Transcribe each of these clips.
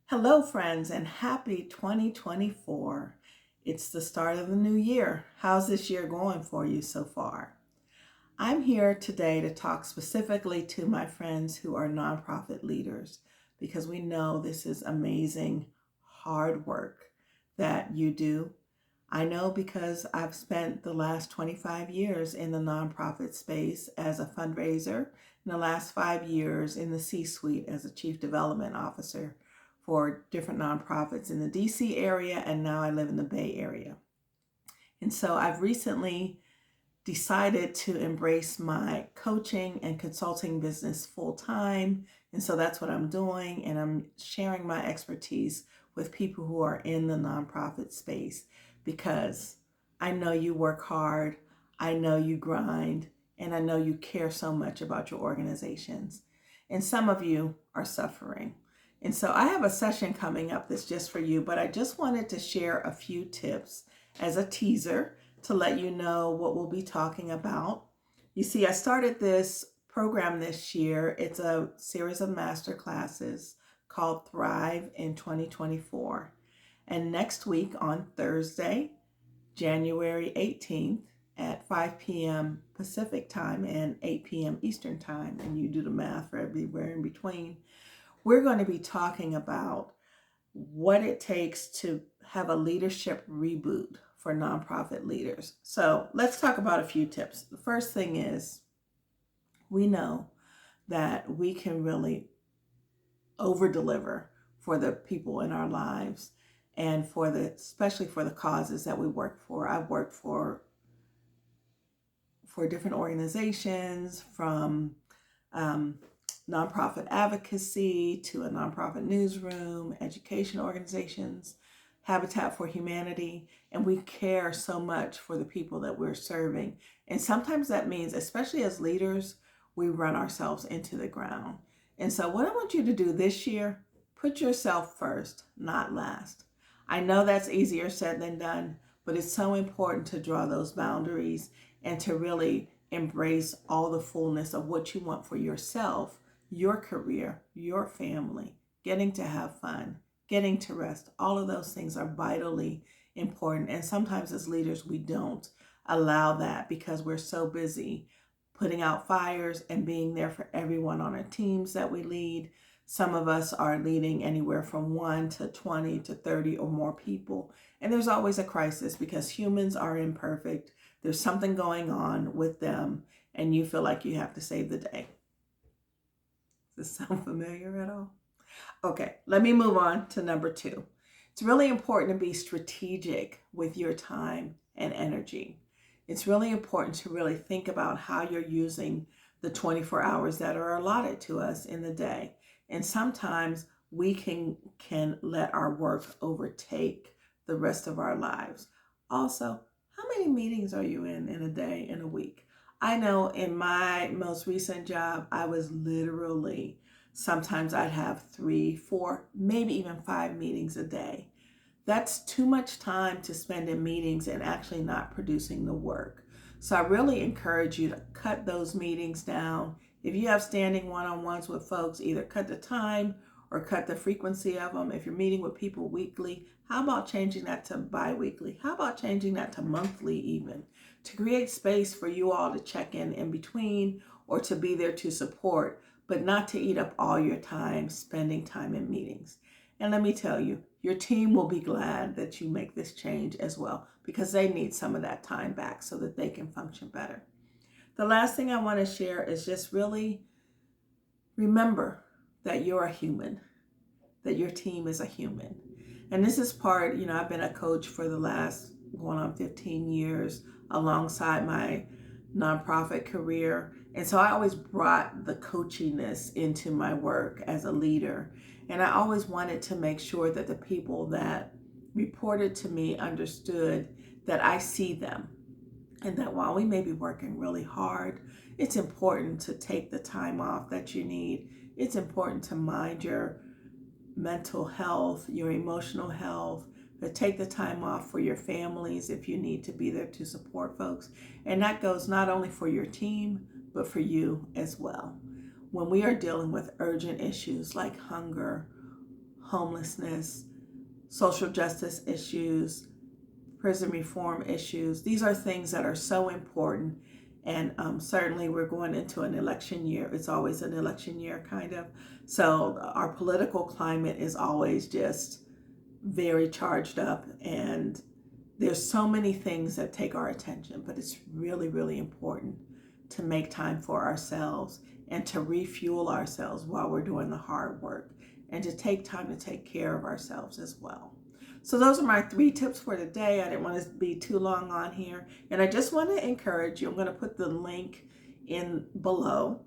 Hello, friends, and happy 2024. It's the start of the new year. How's this year going for you so far? I'm here today to talk specifically to my friends who are nonprofit leaders because we know this is amazing, hard work that you do. I know because I've spent the last 25 years in the nonprofit space as a fundraiser, and the last 5 years in the C-suite as a chief development officer for different nonprofits in the DC area, and now I live in the Bay Area. And so I've recently decided to embrace my coaching and consulting business full time. And so that's what I'm doing. And I'm sharing my expertise with people who are in the nonprofit space because I know you work hard, I know you grind, and I know you care so much about your organizations. And some of you are suffering. And so I have a session coming up that's just for you, but I just wanted to share a few tips as a teaser to let you know what we'll be talking about. You see, I started this program this year. It's a series of master classes called Thrive in 2024. And next week on Thursday, January 18th at 5 p.m. Pacific time and 8 p.m. Eastern time, and you do the math for everywhere in between, we're going to be talking about what it takes to have a leadership reboot for nonprofit leaders. So let's talk about a few tips. The first thing is we know that we can really over deliver for the people in our lives and especially for the causes that we work for. I've worked for different organizations, from nonprofit advocacy to a nonprofit newsroom, education organizations, Habitat for Humanity, and we care so much for the people that we're serving. And sometimes that means, especially as leaders, we run ourselves into the ground. And so what I want you to do this year, put yourself first, not last. I know that's easier said than done, but it's so important to draw those boundaries and to really embrace all the fullness of what you want for yourself, your career, your family, getting to have fun, getting to rest. All of those things are vitally important. And sometimes as leaders, we don't allow that because we're so busy putting out fires and being there for everyone on our teams that we lead. Some of us are leading anywhere from 1 to 20 to 30 or more people. And there's always a crisis because humans are imperfect. There's something going on with them, and you feel like you have to save the day. Does this sound familiar at all? Okay, let me move on to number 2. It's really important to be strategic with your time and energy. It's really important to really think about how you're using the 24 hours that are allotted to us in the day. And sometimes we can let our work overtake the rest of our lives. Also, how many meetings are you in a day, in a week? I know in my most recent job, I was literally, sometimes I'd have 3, 4, maybe even 5 meetings a day. That's too much time to spend in meetings and actually not producing the work. So I really encourage you to cut those meetings down. If you have standing one-on-ones with folks, either cut the time or cut the frequency of them. If you're meeting with people weekly, how about changing that to bi-weekly? How about changing that to monthly even? To create space for you all to check in between, or to be there to support, but not to eat up all your time spending time in meetings. And let me tell you, your team will be glad that you make this change as well, because they need some of that time back so that they can function better. The last thing I want to share is just really remember that you're a human, that your team is a human. And this is part, I've been a coach for the last going on 15 years alongside my nonprofit career. And so I always brought the coachiness into my work as a leader. And I always wanted to make sure that the people that reported to me understood that I see them, and that while we may be working really hard, it's important to take the time off that you need. It's important to mind your mental health, your emotional health, to take the time off for your families if you need to be there to support folks. And that goes not only for your team, but for you as well. When we are dealing with urgent issues like hunger, homelessness, social justice issues, prison reform issues. These are things that are so important. And certainly we're going into an election year. It's always an election year, kind of. So our political climate is always just very charged up. And there's so many things that take our attention. But it's really, really important to make time for ourselves and to refuel ourselves while we're doing the hard work, and to take time to take care of ourselves as well. So those are my 3 tips for today. I didn't want to be too long on here. And I just want to encourage you, I'm going to put the link in below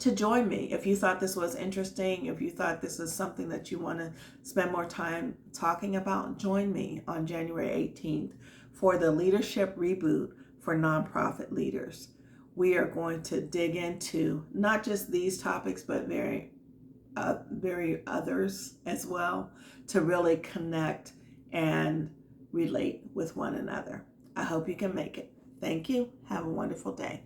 to join me. If you thought this was interesting, if you thought this is something that you want to spend more time talking about, join me on January 18th for the Leadership Reboot for nonprofit leaders. We are going to dig into not just these topics, but very others as well, to really connect and relate with one another. I hope you can make it. Thank you. Have a wonderful day.